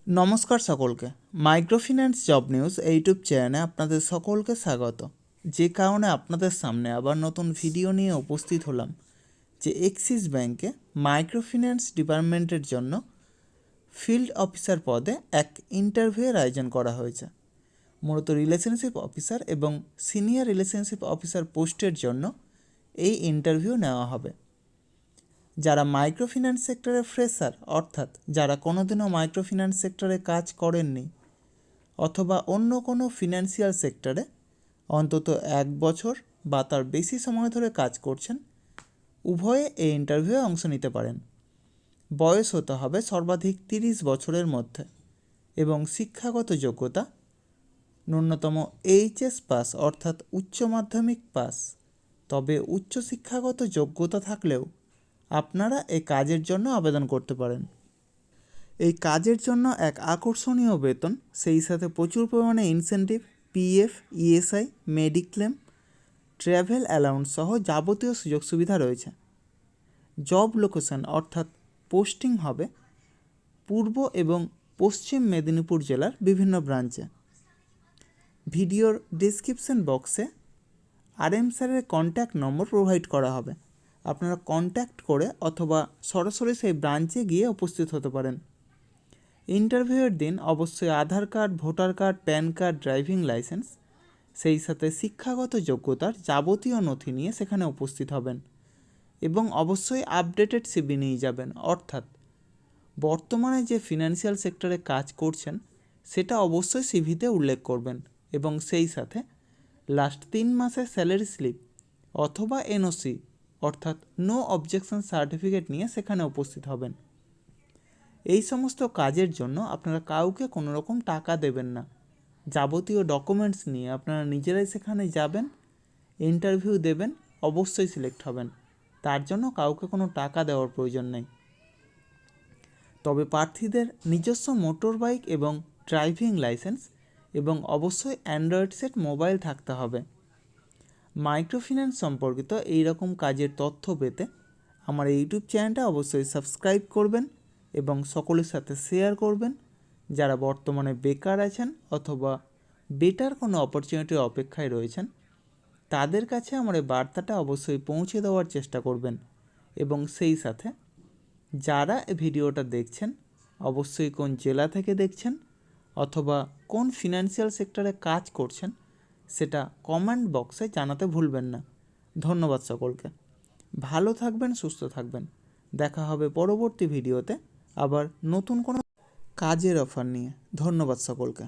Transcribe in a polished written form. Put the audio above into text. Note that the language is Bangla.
নমস্কার সকলকে, মাইক্রোফিন্যান্স জব নিউজ ইউটিউব চ্যানেলে আপনাদের সকলকে স্বাগত। যে কারণে আপনাদের সামনে আবার নতুন ভিডিও নিয়ে উপস্থিত হলাম যে এক্সিস ব্যাংকে মাইক্রোফিন্যান্স ডিপার্টমেন্টের জন্য ফিল্ড অফিসার পদে এক ইন্টারভিউয়ের আয়োজন করা হয়েছে। মূলত রিলেশনশিপ অফিসার এবং সিনিয়র রিলেশনশিপ অফিসার পোস্টের জন্য এই ইন্টারভিউ নেওয়া হবে। যারা মাইক্রোফিন্যান্স সেক্টরে ফ্রেশার, অর্থাৎ যারা কোনোদিনও মাইক্রোফিন্যান্স সেক্টরে কাজ করেননি অথবা অন্য কোনো ফিনান্সিয়াল সেক্টরে অন্তত 1 বছর বা তার বেশি সময় ধরে কাজ করছেন, উভয়ে এই ইন্টারভিউয়ে অংশ নিতে পারেন। বয়স হতে হবে সর্বাধিক 30 বছরের মধ্যে এবং শিক্ষাগত যোগ্যতা ন্যূনতম এইচএস পাস অর্থাৎ উচ্চ মাধ্যমিক পাস। তবে উচ্চশিক্ষাগত যোগ্যতা থাকলেও আপনারা এই কাজের জন্য আবেদন করতে পারেন। এই কাজের জন্য এক আকর্ষণীয় বেতন, সেই সাথে প্রচুর পরিমাণে incentive, PF, ESI, mediclaim, travel allowance সহ যাবতীয় সুযোগ সুবিধা রয়েছে। জব লোকেশন অর্থাৎ পোস্টিং হবে পূর্ব এবং পশ্চিম মেদিনীপুর জেলার বিভিন্ন ব্রাঞ্চে। ভিডিওর ডেসক্রিপশন বক্সে আরএম স্যারের কন্ট্যাক্ট নম্বর প্রোভাইড করা হবে। আপনারা কন্ট্যাক্ট করে অথবা সরাসরি সেই ব্রাঞ্চে গিয়ে উপস্থিত হতে পারেন। ইন্টারভিউয়ের দিন অবশ্যই Aadhaar card, voter card, PAN card, driving licence, সেই সাথে শিক্ষাগত যোগ্যতার যাবতীয় নথি নিয়ে সেখানে উপস্থিত হবেন এবং অবশ্যই আপডেটেড সিভি নিয়ে যাবেন। অর্থাৎ বর্তমানে যে ফিনান্সিয়াল সেক্টরে কাজ করছেন সেটা অবশ্যই সিভিতে উল্লেখ করবেন এবং সেই সাথে লাস্ট 3 মাসের স্যালারি স্লিপ অথবা এনওসি অর্থাৎ নো অবজেকশন সার্টিফিকেট নিয়ে সেখানে উপস্থিত হবেন। এই সমস্ত কাজের জন্য আপনারা কাউকে কোনো রকম টাকা দেবেন না। যাবতীয় ডকুমেন্টস নিয়ে আপনারা নিজেরাই সেখানে যাবেন, ইন্টারভিউ দেবেন, অবশ্যই সিলেক্ট হবেন। তার জন্য কাউকে কোনো টাকা দেওয়ার প্রয়োজন নেই। তবে প্রার্থীদের নিজস্ব মোটর বাইক এবং ড্রাইভিং লাইসেন্স এবং অবশ্যই অ্যান্ড্রয়েড সেট মোবাইল থাকতে হবে। মাইক্রোফিন্যান্স সম্পর্কিত এই রকম কাজের তথ্য পেতে আমার ইউটিউব চ্যানেলটা অবশ্যই সাবস্ক্রাইব করবেন এবং সকলের সাথে শেয়ার করবেন। যারা বর্তমানে বেকার আছেন অথবা বেটার কোনো অপরচুনিটির অপেক্ষায় রয়েছেন, তাদের কাছে আমার এই বার্তাটা অবশ্যই পৌঁছে দেওয়ার চেষ্টা করবেন। এবং সেই সাথে যারা এই ভিডিওটা দেখছেন, অবশ্যই কোন জেলা থেকে দেখছেন অথবা কোন ফিনান্সিয়াল সেক্টরে কাজ করছেন সেটা কমেন্ট বক্সে জানাতে ভুলবেন না। ধন্যবাদ সকলকে। ভালো থাকবেন, সুস্থ থাকবেন। দেখা হবে পরবর্তী ভিডিওতে আবার নতুন কোনো কাজের অফার নিয়ে। ধন্যবাদ সকলকে।